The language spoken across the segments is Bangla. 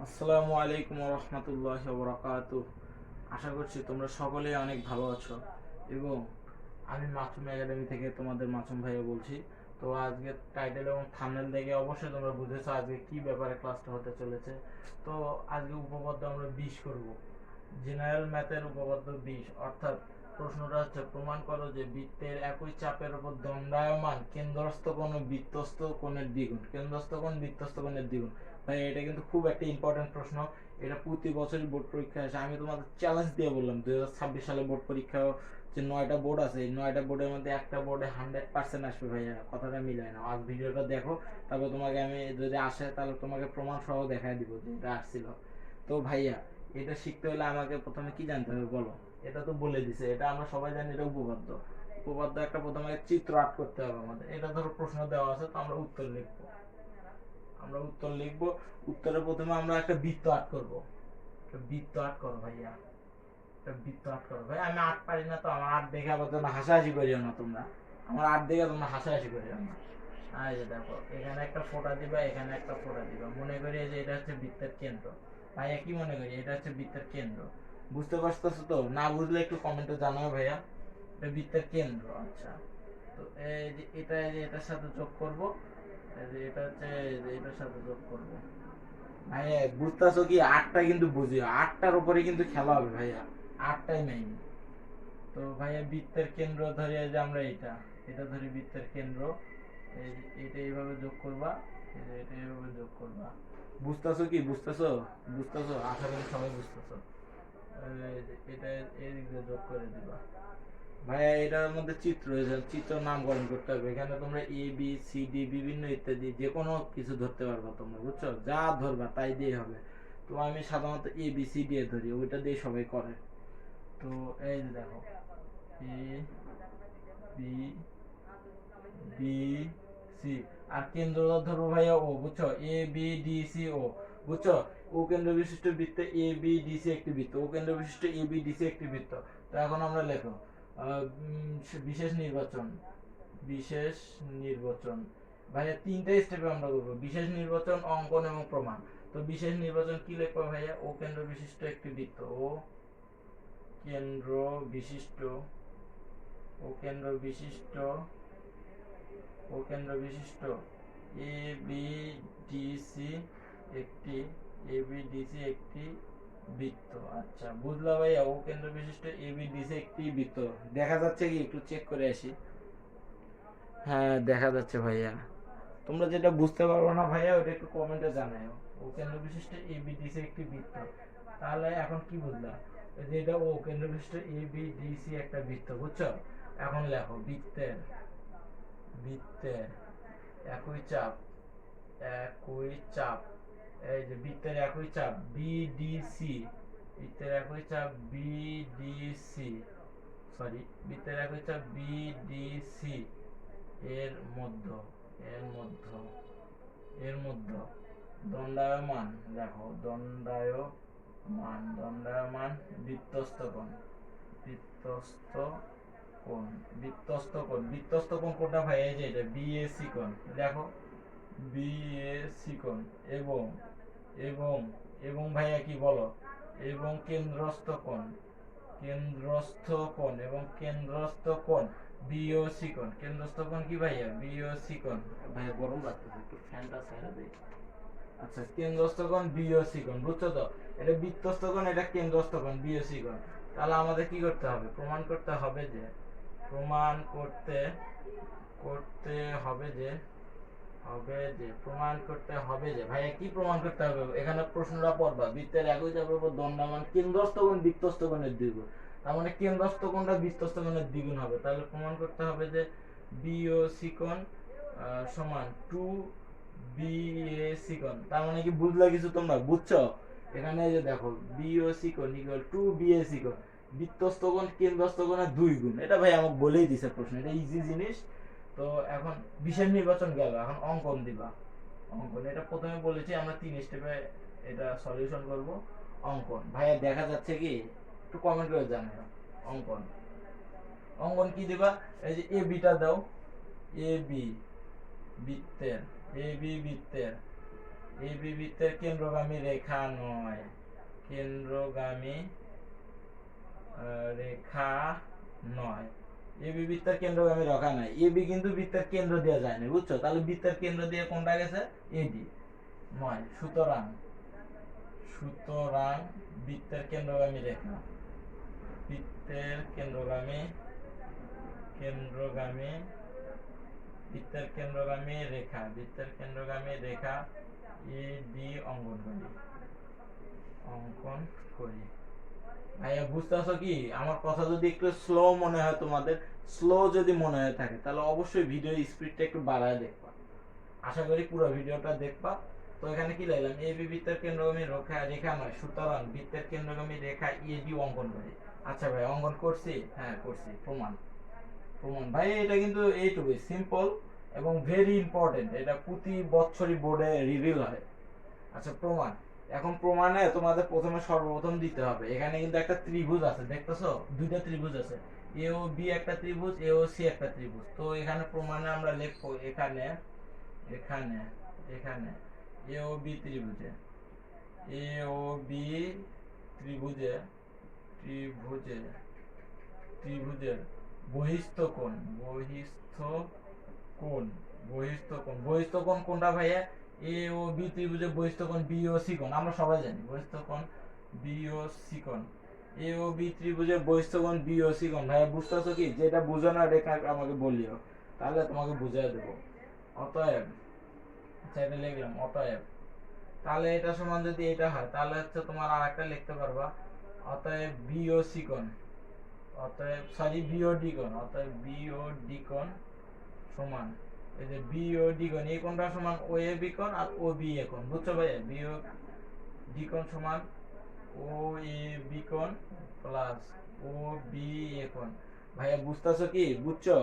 আসসালামু আলাইকুম রহমতুল্লাহ বরাকাতুহ। আশা করছি তোমরা সকলেই অনেক ভালো আছো এবং আমি মাসুম একাডেমি থেকে তোমাদের মাসুম ভাইয়া বলছি। তো আজকে টাইটেল এবং থাম্বনেল দেখে অবশ্যই তোমরা বুঝেছো আজকে কি ব্যাপারে ক্লাসটা হতে চলেছে। তো আজকে উপপাদ্য আমরা 20 করব। জেনারেল ম্যাথের উপপাদ্য 20, অর্থাৎ প্রশ্নটা হচ্ছে প্রমাণ করো যে বৃত্তের একই চাপের উপর দণ্ডায়মান কেন্দ্রস্থ কোণ ও বৃত্তস্থ কোণের দ্বিগুণ। কেন্দ্রস্থ কোণ বৃত্তস্থ কোণের দ্বিগুণ। ভাই এটা কিন্তু খুব একটা ইম্পর্টেন্ট প্রশ্ন। এটা প্রতি বছরই বোর্ড পরীক্ষা আসে। আমি তোমাদের চ্যালেঞ্জ দিয়ে বললাম 2026 সালে বোর্ড পরীক্ষা যে 9টা বোর্ড আছে, এই 9টা বোর্ডের মধ্যে একটা বোর্ডে 100% আসবে ভাইয়া, কথাটা মিলায় না। আজ ভিডিওটা দেখো, তারপর তোমাকে আমি যদি আসে তাহলে তোমাকে প্রমাণ সহ দেখায় দিব যে এটা আসছিল। তো ভাইয়া এটা শিখতে হলে আমাকে প্রথমে কি জানতে হবে বলো? এটা তো বলে দিছে, এটা আমরা সবাই জানি, এটা উপপাদ্য। উপপাদ্য একটা প্রথমে চিত্র আঁক করতে হবে আমাদের। এটা ধরো প্রশ্ন দেওয়া আছে, তো আমরা উত্তর লিখবো। উত্তরে প্রথমে আমরা একটা বৃত্ত আঁক করবো। একটা বৃত্ত আঁক করো ভাইয়া, একটা বৃত্ত আঁক করো ভাই। আমি আঁক পারি না, তো আমার আর্ট দেখে আবার তোমরা হাসাহাসি করিও না। তোমরা আমার আর্ট দেখে তোমরা হাসাহাসি করিও না। এই যে দেখো, এখানে একটা ফোঁটা দিবা, এখানে একটা ফোঁটা দিবা। মনে করি যে এটা হচ্ছে বৃত্তের কেন্দ্র। ভাইয়া কি মনে করি এটা হচ্ছে বৃত্তের কেন্দ্র? বুঝতে পারতেছো তো? না বুঝলে একটু কমেন্টে জানাও ভাইয়া। এটা বৃত্তের কেন্দ্র। আচ্ছা, তো এই যে এটা, এই যে এটার সাথে যোগ করব। এই যে এটা হচ্ছে, এই যে এটার সাথে যোগ করব। ভাইয়া বুঝতেছো কি? আটটা কিন্তু বুঝিও, আটটার উপরে কিন্তু খেলা হবে ভাইয়া। আটটাই মেইন। তো ভাইয়া বৃত্তের কেন্দ্র ধরে যে আমরা এটা, এটা ধরি বৃত্তের কেন্দ্র। এই যে এটা এইভাবে যোগ করবা, এই যে এটা এইভাবে যোগ করবা। বুঝতেছো কি? বুঝতেছো? বুঝতেছো? আশা করি সবাই বুঝতেছো। এই যে এটা এই দিক দিয়ে যোগ করে দিবা। ভাইয়া এটার মধ্যে চিত্র রয়েছে, চিত্র নামকরণ করতে হবে। এখানে তোমরা এ বি সি ডি বিভিন্ন ইত্যাদি যে কোনো কিছু ধরতে পারবা তোমরা, বুঝছো? যা ধরবা তাই দিয়ে হবে। তো আমি সাধারণত এ বি সি দিয়ে ধরি, ওইটা দিয়ে সবাই করে। তো এই যে দেখো, এ বি বি সি, আর কেন্দ্র ধরবো ভাইয়া ও, বুঝছো? এ বি ডি সি ও, বুঝছো? ও কেন্দ্র বিশিষ্ট বৃত্ত এ বি ডি সি একটি বৃত্ত, ও কেন্দ্র বিশিষ্ট এ বি ডি সি একটি বৃত্ত। তো এখন আমরা লেখো বিশেষ নির্বাচন। বিশেষ নির্বাচন ভাইয়া তিনটা স্টেপে আমরা করবো: বিশেষ নির্বাচন, অঙ্কন এবং প্রমাণ। তো বিশেষ নির্বাচন কি লিখবো ভাইয়া? ও কেন্দ্র বিশিষ্ট একটি বৃত্ত, ও কেন্দ্র বিশিষ্ট, ও কেন্দ্র বিশিষ্ট, ও কেন্দ্র বিশিষ্ট এ বি ডি সি একটি, এ বি ডি সি একটি বৃত্ত। আচ্ছা বুঝলা ভাইয়া? ও কেন্দ্র বিশিষ্ট এ বি ডি সি একটি বৃত্ত। দেখা যাচ্ছে কি? একটু চেক করে আসি। হ্যাঁ দেখা যাচ্ছে ভাইয়া। তোমরা যেটা বুঝতে পারবো না ভাইয়া ওটা একটু কমেন্টে জানাও। ও কেন্দ্র বিশিষ্ট এ বি ডি সি একটি বৃত্ত, তাহলে এখন কি বুঝলা? যে এটা ও কেন্দ্র বিশিষ্ট এ বি ডি সি একটা বৃত্ত, বুঝছো? এখন লেখো বৃত্তের, বৃত্তের একই চাপ, একই চাপ, এই যে বৃত্তের একই চাপ বিডিসি, বৃত্তের একই চাপ বিডিসি, সরি বৃত্তের একই চাপ বিডিসি এর মধ্য, এর মধ্য, এর মধ্য দণ্ডায়মান, দেখো দণ্ডায়মান, দণ্ডায়মান বৃত্তস্থ কোণ, বৃত্তস্থ কোণ, বৃত্তস্থ কোণ, বৃত্তস্থ কোণ কোনটা ভাই? এই যে এটা বিএসি কোণ, দেখো বিএসি কোণ। এবং, এবং, এবং ভাইয়া কি বলো? এবং কেন্দ্রস্থ কোণ, কেন্দ্রস্থ কোণ, এবং কেন্দ্রস্থ কোণ বিওসি কোণ। কেন্দ্রস্থ কোণ কি ভাইয়া? বিওসি কোণ। ভাইয়া গরম লাগতেছে, একটু ফ্যানটা ছেড়ে দেই। আচ্ছা, কেন্দ্রস্থ কোণ বিওসি কোণ, বুঝছো তো? এটা বৃত্তস্থ কোণ, এটা কেন্দ্রস্থ কোণ বিওসি কোণ। তাহলে আমাদের কি করতে হবে? প্রমাণ করতে হবে যে, প্রমাণ করতে, করতে হবে যে, হবে যে, প্রমাণ করতে হবে যে, ভাইয়া কি প্রমাণ করতে হবে? এখানে প্রশ্নটা পড়বা, বৃত্তের একই চাপের উপর দণ্ডায়মান কেন্দ্রস্থ কোণ বৃত্তস্থ কোণের দ্বিগুণ। তার মানে কেন্দ্রস্থ কোণটা বৃত্তস্থ কোণের দ্বিগুণ হবে। তাহলে প্রমাণ করতে হবে যে বিওসি কোণ সমান 2 বিএসি কোণ। তার মানে কি বুঝলা কিছু তোমরা? বুঝছো? এখানে এই যে দেখো বিওসি কোণ ইকুয়াল 2 বিএসি কোণ, বৃত্তস্থ কোণ কেন্দ্রস্থ কোণের 2 গুণ। এটা ভাই আমাকে বলেই দিছে প্রশ্ন, এটা ইজি জিনিস। তো এখন বিশেষ নির্বাচন গেল, এখন অঙ্কন দিবা। অঙ্কন এটা প্রথমে বলেছি আমরা 3 স্টেপে এটা সলিউশন করব। অঙ্কন ভাইয়া দেখা যাচ্ছে কি? একটু কমেন্ট করে জানাও। অঙ্কন, অঙ্কন কি দিবা? এই যে এ বিটা দাও, এ বি বৃত্তের, এ বি বৃত্তের এবি বৃত্তের কেন্দ্রগামী রেখা নয়, কেন্দ্রগামী রেখা নয়। এবি বৃত্তের কেন্দ্রগামী রেখা নয়, এবি কিন্তু বৃত্তের কেন্দ্র দিয়ে যায় না, বুঝছো? তাহলে বৃত্তের কেন্দ্র দিয়ে কোনটা গেছে? এডি নয়। সুতরাং সুতরাং বৃত্তের কেন্দ্রগামী রেখা, বৃত্তের কেন্দ্রগামী কেন্দ্রগামী বৃত্তের কেন্দ্রগামী রেখা, বৃত্তের কেন্দ্রগামী রেখা এডি অঙ্কন করি। ভাইয়া বুঝতেছো কি? আমার কথা যদি একটু স্লো মনে হয়, তোমাদের স্লো যদি মনে হয় থাকে, তাহলে অবশ্যই ভিডিও স্পিডটা একটু বাড়ায় দেখবা। আশা করি পুরো ভিডিওটা দেখবা। তো এখানে কি লিখলাম? এবি বৃত্তের কেন্দ্রগামী রেখা নয়, সুতরাং বৃত্তের কেন্দ্রগামী রেখা এডি অঙ্কন করি। আচ্ছা ভাই, অঙ্কন করছি? হ্যাঁ করছি। প্রমাণ প্রমাণ ভাই, এটা কিন্তু এইটুকুই সিম্পল এবং ভেরি ইম্পর্টেন্ট। এটা প্রতি বছরই বোর্ডে রিভিল হয়। আচ্ছা প্রমাণ। এখন প্রমাণে তোমাদের প্রথমে সর্বপ্রথম দিতে হবে, এখানে কিন্তু একটা ত্রিভুজ আছে, দেখতেছো? দুইটা ত্রিভুজ আছে, এ ও বি একটা ত্রিভুজ, এ ও সি একটা ত্রিভুজ। তো এখানে প্রমাণে আমরা লিখবো এখানে এখানে এখানে এ ও বি ত্রিভুজে, এ ও বি ত্রিভুজে ত্রিভুজে ত্রিভুজের বহিস্থ কোণ বহিস্থ কোণ কোনটা ভাইয়া? এ ও বি ত্রিভুজের বহিস্থ কোণ বি ও সি কোণ, আমরা সবাই জানি বহিস্থ কোণ বি ও সি কোণ। এ ও বি ত্রিভুজের বহিস্থ কোণ বি ও সি কোণ। ভাইয়া বুঝতেছো কি? যেটা বুঝো না রেখা আমাকে বলিও, তাহলে তোমাকে বুঝিয়ে দেবো। অতএব, আচ্ছা এটা লিখলাম অতএব। তাহলে এটা সমান যদি এটা হয়, তাহলে হচ্ছে তোমার আরেকটা লিখতে পারবা, অতএব বি ও সি কোণ, অতএব সরি বি ও ডি কোণ, অতএব বি ও ডি কোণ সমান, এই যে বি ও ডি কোণ, এই কোণটা সমান ও এ বি কোণ আর ও বি এ কোণ, বুঝছো ভাই? বি ও ডি কোণ সমান ও এ বি কোণ প্লাস ও বি এ কোণ। ভাইয়া বুঝতেছো কি? বুঝছো?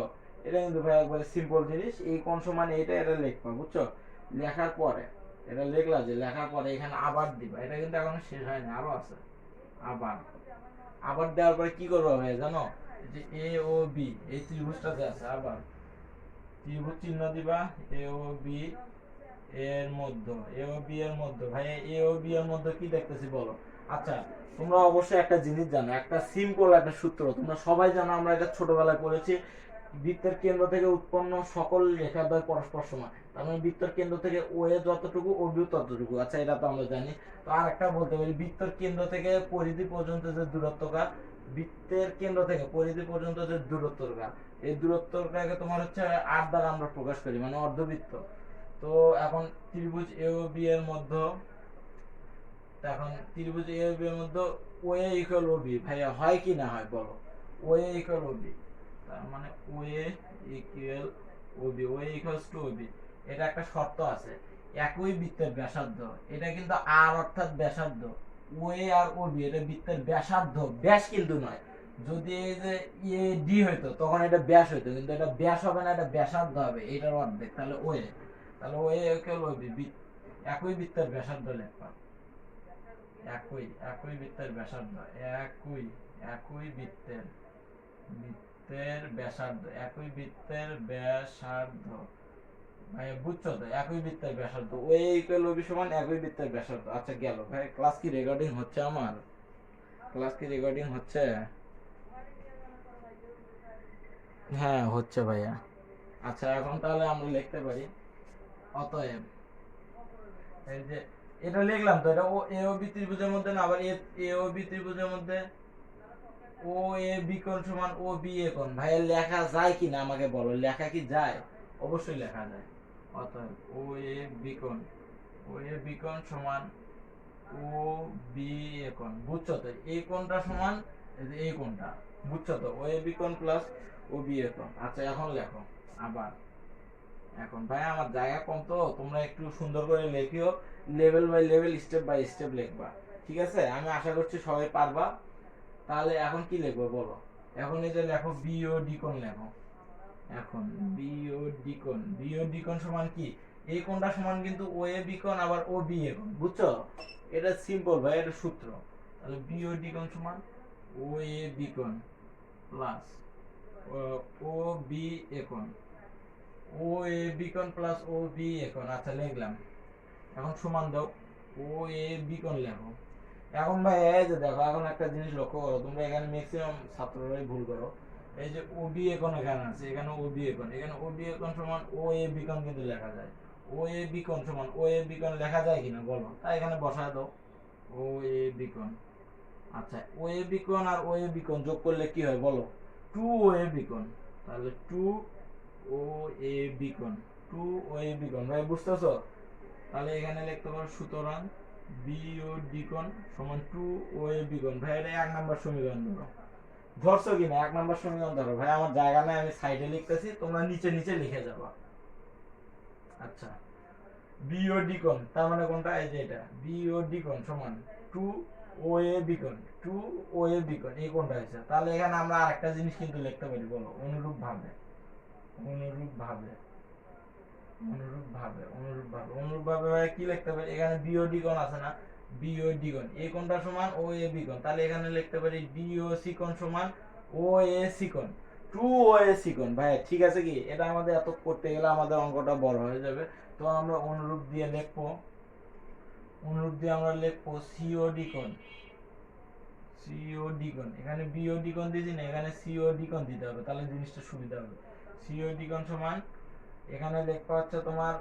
এটা কিন্তু ভাই একবারে সিম্পল জিনিস। এই কোণ সমান এইটা, এটা লিখবা, বুঝছো? লেখার পরে এটা লিখলা, যে লেখার পরে এখানে আবার দিবা। এটা কিন্তু এখনো শেষ হয়নি, আরো আছে। আবার আবার দেওয়ার পরে কি করবো ভাই জানো? যে এ ও বি এই ত্রিভুজটাতে আছে, আবার ত্রিভুজ চিহ্ন দিবা, এ ও বি এর মধ্যে, এ ও বি এর মধ্যে। ভাই এ ও বি এর মধ্যে কি দেখতেছি বলো? আচ্ছা তোমরা অবশ্যই একটা জিনিস জানো, একটা সিম্পল একটা সূত্র তোমরা সবাই জানো, আমরা এটা ছোটবেলায় পড়েছি। বৃত্তের কেন্দ্র থেকে উৎপন্ন সকল রেখাদ্বয় পরস্পর সমান। তার মানে বৃত্তের কেন্দ্র থেকে ও এ যতটুকু, ও বি ততটুকু। আচ্ছা এটা তো আমরা জানি। তো আর একটা বলতে পারি, বৃত্তের কেন্দ্র থেকে পরিধি পর্যন্ত যে দূরত্বটা, বৃত্তের কেন্দ্র থেকে পরিধি পর্যন্ত যে দূরত্বটা, এই দূরত্বটাকে তোমার হচ্ছে আর দ্বারা আমরা প্রকাশ করি, মানে অর্ধবৃত্ত। তো এখন ত্রিভুজ এ ও বি এর মধ্যে, এখন ত্রিভুজ এ ও বি এর মধ্যে ও এ ইকুয়াল ও বি, ভাইয়া হয় কি না হয় বলো? ও এ ইকুয়াল ও বি, তার মানে O A equal O B, O A equals to O B. এটা একটা শর্ত আছে, একই বৃত্তের ব্যাসার্ধ, এটা কিন্তু আর অর্থাৎ ব্যাসার্ধ, ও এ আর ও বি এটা বৃত্তের ব্যাসার্ধ, ব্যাস কিন্তু নয়। যদি এই যে এ ডি হইতো তখন এটা ব্যাস হইতো, কিন্তু এটা ব্যাস হবে না, এটা ব্যাসার্ধ হবে, এটার অর্ধেক। তাহলে ও এ, তাহলে ও এ ইকুয়াল ও বি, একই বৃত্তের ব্যাসার্ধ লিখবা, একই বৃত্তের ব্যাসার্ধ, একই বৃত্তের ব্যাসার্ধ, একই বৃত্তের ব্যাসার্ধ। ভাই বুঝছো তো? একই বৃত্তের ব্যাসার্ধ, ও এ ইকুয়াল ও বি সমান একই বৃত্তের ব্যাসার্ধ। আচ্ছা গেল ভাই। ক্লাস কি রেকর্ডিং হচ্ছে? আমার ক্লাস কি রেকর্ডিং হচ্ছে? হ্যাঁ হচ্ছে ভাইয়া। আচ্ছা এখন তাহলে আমরা লিখতে পারি, অতএব এই যে এটা লিখলাম, তো এটা ও এ ও বি ত্রিভুজের মধ্যে না, আবার এ ও বি ত্রিভুজের মধ্যে ও এ বি কোণ সমান ও বি এ কোণ। ভাইয়া লেখা যায় কি না আমাকে বলো, লেখা কি যায়? অবশ্যই লেখা যায়। অতএব ও এ বি কোণ, ও এ বি কোণ সমান ও বি এ কোণ, বুঝছো তো? এই কোণটা সমান এই কোণটা, বুঝছো তো? ও এ বি কোণ প্লাস ও বি এ কোণ। আচ্ছা এখন লেখো আবার। এখন ভাই আমার জায়গা কম, তো তোমরা একটু সুন্দর করে লেখিও, level by level step by step লিখবা, ঠিক আছে? আমি আশা করছি সবাই পারবা। তাহলে এখন কি লিখবো বলো? এখন এই যে লেখো বি ও ডি কোণ লেখো। এখন বি ও ডি কোণ, বি ও ডি কোণ সমান কি? এই কোণটা সমান কিন্তু ও এ বি কোণ আবার ও বি এ কোণ, বুঝছো? এটা সিম্পল ভাই, এটা সূত্র। তাহলে বি ও ডি কোণ সমান ও এ বি কোণ প্লাস ও বি এ কোণ, ও এ বি কোণ প্লাস ও বি এ কোণ। আচ্ছা লিখলাম। এখন সমান দাও ও এ বি কোণ লেখো। এখন ভাই এই যে দেখো, এখন একটা জিনিস লক্ষ্য করো, তোমরা এখানে ম্যাক্সিমাম ছাত্ররাই ভুল করো। এই যে ও বি কোণ এখানে আছে, এখানে ও বি কোণ, এখানে ও বি কোণ সমান ও এ বি কোণ কিন্তু লেখা যায়। ও এ বি কোণ সমান ও এ বি কোণ লেখা যায় কিনা বলো, তাই এখানে বসায় দাও ও এ বি কোণ। আচ্ছা, ও এ বি কোণ আর ও এ বি কোণ যোগ করলে কি হয় বলো, টু ও এ বি কোণ। তাহলে টু ও এ বি কোণ, টু ও এ বি কোণ ভাই বুঝতেছো? তাহলে এখানে লিখতে পারো সুতরাং বি ও ডি কোণ সমান টু ও এ বি কোণ। ভাই এটা 1 নাম্বার সমীকরণ ধরো, ধরছো কিনা 1 নাম্বার সমীকরণ ধরো। ভাই আমার জায়গা নাই, আমি সাইডে লিখতেছি, তোমরা নিচে নিচে লিখে যাবা। আচ্ছা, বি ও ডি কোণ তার মানে কোনটা, এই যে এটা বি ও ডি কোণ সমান টু ও এ বি কোণ, টু ও এ বি কোণ, এই কোণটা হয়েছে। তাহলে এখানে আমরা আরেকটা জিনিস কিন্তু লিখতে পারি, বলো অনুরূপ ভাবে, অনুরূপ ভাবে, অনুরূপ ভাবে, অনুরূপ ভাবে, অনুরূপ ভাবে কি লিখতে পারি, এখানে বি ও ডি কোণ আছে না, বি ও ডি কোণ এই কোণটা সমান ও এ বি কোণ। তাহলে এখানে লিখতে পারি ডি ও সি কোণ সমান ও এ সি কোণ, টু ও এ সি কোণ। ভাই ঠিক আছে কি, এটা আমাদের এত করতে গেলে আমাদের অঙ্কটা বড় হয়ে যাবে। তো আমরা অনুরূপ দিয়ে লিখবো, অনুরূপ দিয়ে আমরা লিখবো সিওডি কোণ, সিওডি কোণ। এখানে বিওডি কোণ দিয়েছি না, এখানে সিওডি কোণ দিতে হবে, তাহলে জিনিসটা সুবিধা হবে। সিওডি কোণ সমান, এখানে লিখবা হচ্ছে তোমার,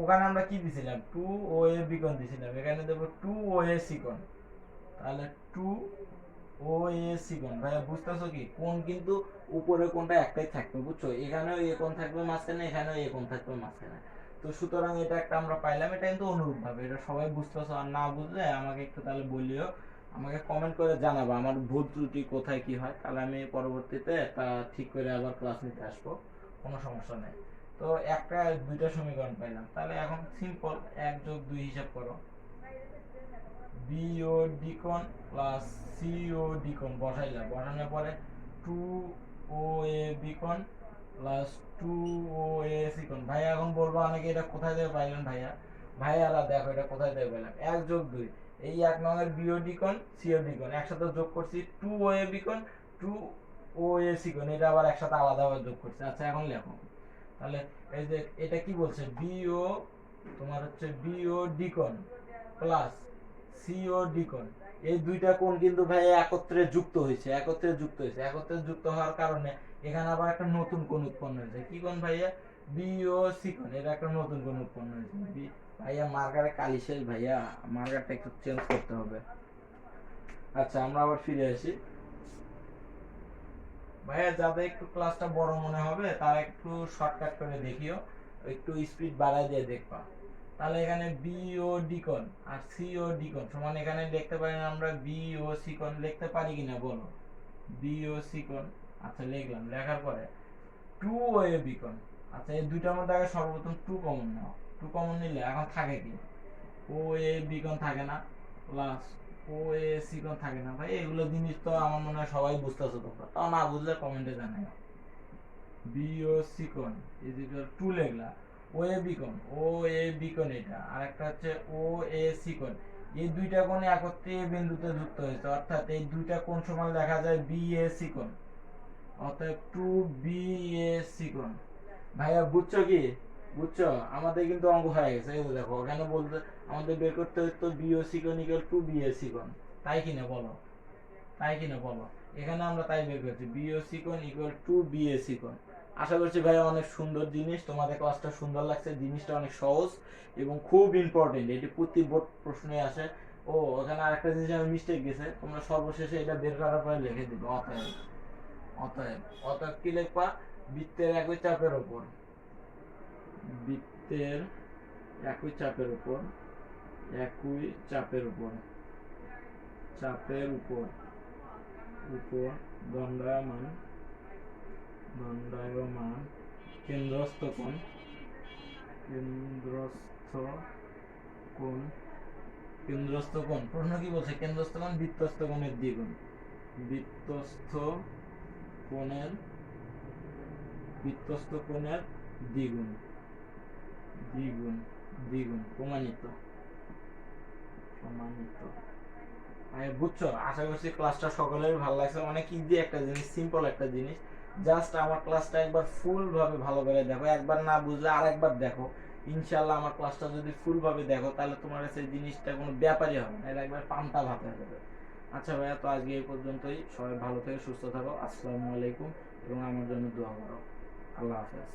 ওখানে আমরা কি দিছিলাম, টু ও এ বি কোণ দিছিলাম, এখানে দেবো টু ও এ সি কোণ। তাহলে টু ও এ সি কোণ। ভাই বুঝতেছো কি, কোণ কিন্তু উপরে কোণটা একটাই থাকবে, বুঝছো? এখানেও এ কোণ থাকবে মাঝখানে, এখানেও এ কোণ থাকবে মাঝখানে। তো সুতরাং এটা একটা আমরা পাইলাম, এটা কিন্তু অনুরূপ ভাবে, এটা সবাই বুঝতেছো। আর না বুঝলে আমাকে একটু তাহলে বলিও, আমাকে কমেন্ট করে জানাবো আমার ভুল ত্রুটি কোথায় কি হয়, তাহলে আমি পরবর্তীতে তা ঠিক করে আবার ক্লাস নিতে আসবো, কোনো সমস্যা নেই। তো একটা দুইটা সমীকরণ পাইলাম, তাহলে এখন সিম্পল 1 যোগ 2 হিসাব করো, বি ও ডি কোণ প্লাস সি ও ডি কোণ বসাইলাম, বসানোর পরে টু ও এ বি কোণ plus two O A C কোণ। ভাইয়া এখন বলবো অনেকে এটা কোথায় থেকে পাইলেন ভাইয়া, ভাইয়ারা দেখো এটা কোথায় থেকে পাইলাম, 1 যোগ 2, এই 1 নঙের বিওডি কোণ সিওডি কোণ একসাথে যোগ করছি, টু ও এ বি কোণ, টু ও এ সি কোণ, এটা আবার একসাথে আলাদাভাবে যোগ করছি। আচ্ছা এখন লেখো, তাহলে এই যে এটা কি বলছে, বিও তোমার হচ্ছে বিও ডি কোণ প্লাস সিও ডি কোণ, এই দুইটা কোণ কিন্তু ভাই একত্রে যুক্ত হয়েছে, একত্রে যুক্ত হয়েছে, একত্রে যুক্ত হওয়ার কারণে এখানে আবার একটা নতুন কোণ উৎপন্ন হয়েছে। কি কোণ ভাইয়া, বিও সি কোণ, এটা একটা নতুন কোণ উৎপন্ন হয়েছে। ভাইয়া মার্কারে কালি শেষ ভাইয়া, মার্কারটা একটু চেঞ্জ করতে হবে। আচ্ছা আমরা আবার ফিরে আসি। ভাইয়া যাদের একটু ক্লাসটা বড় মনে হবে তারা একটু শর্টকাট করে দেখিও, একটু স্পিড বাড়ায় দিয়ে দেখবা। তাহলে এখানে বি ও ডি কোণ আর সি ও ডি কোণ সমান, এখানে লিখতে পারি না আমরা বি ও সি কোণ, লিখতে পারি কিনা বলো, বি ও সি কোণ। আচ্ছা লিখলাম, লেখার পরে টু ও এ বি কোণ। আচ্ছা এই দুইটার মধ্যে আগে সর্বপ্রথম টু কমন নাও, টু কমন নিলে এখন থাকে কি, ও এ বি কোণ থাকে না, প্লাস ও এ সি কোণ থাকে না। ভাই এগুলো জিনিস তো আমার মনে হয় সবাই বুঝতেছো, তোমরা তাও না বুঝলে কমেন্টে জানাই। বি ও সি কোণ ইজ ইকুয়াল টু লিখলা, ও এ বি কোণ, ও এ বি কোণ এটা, আর একটা হচ্ছে ও এ সি কোণ, এই দুইটা কোণ একত্রে বিন্দুতে যুক্ত হয়েছে, অর্থাৎ এই দুইটা কোণ সমান লেখা যায় বি এ সি কোণ, অর্থাৎ টু বি এ সি কোণ। ভাইয়া বুঝছো কি, বুঝছো? আমাদের কিন্তু অঙ্ক হয়ে গেছে, এই দেখো ওখানে বলতে আমাদের বের করতে হতো বি ও সি কোণ equal to B A C কোণ, তাই কিনা বলো, তাই কিনা বলো? এখানে আমরা তাই বের করছি, বি ও সি কোণ equal to B A C কোণ। আশা করছি ভাই অনেক সুন্দর জিনিস, তোমাদের ক্লাসটা সুন্দর লাগছে, জিনিসটা অনেক সহজ এবং খুব ইম্পর্টেন্ট, এটি প্রতি বোর্ড প্রশ্নে আসে। ও ওখানে আরেকটা জিনিস আমি মিস্টেক গেছে, তোমরা সর্বশেষে এটা বের করার পরে লিখে দিবে অতএব, অতএব, অতএব কি লিখবা, বৃত্তের একই চাপের উপর, বৃত্তের একই চাপের উপর, একই চাপের উপর, চাপের উপর, উপর দণ্ডায়মান, দণ্ডায়মান কেন্দ্রস্থ কোণ, কেন্দ্রস্থ কোণ, কেন্দ্রস্থ কোণ। প্রশ্ন কি বলছে, কেন্দ্রস্থ কোণ বৃত্তস্থ কোণের দ্বিগুণ, বৃত্তস্থ কোণের, বৃত্তস্থ কোণের দ্বিগুণ, দ্বিগুণ, দ্বিগুণ প্রমাণিত, প্রমাণিত। বুঝছো? আশা করছি ক্লাসটা সকলের ভালো লাগছে, অনেক ইজি একটা জিনিস, সিম্পল একটা জিনিস। জাস্ট আমার ক্লাসটা একবার ফুল ভাবে ভালো করে দেখো, একবার না বুঝলে আরেকবার দেখো, ইনশাআল্লাহ আমার ক্লাসটা যদি ফুল ভাবে দেখো তাহলে তোমার কাছে এই জিনিসটা কোনো ব্যাপারই হবে না, এটা একবার পান্তা ভাত হয়ে যাবে। আচ্ছা ভাইয়া, তো আজকে এই পর্যন্তই। সবাই ভালো থেকে সুস্থ থাকো। আসসালামু আলাইকুম এবং আমার জন্য দোয়া করো। আল্লাহ হাফেজ।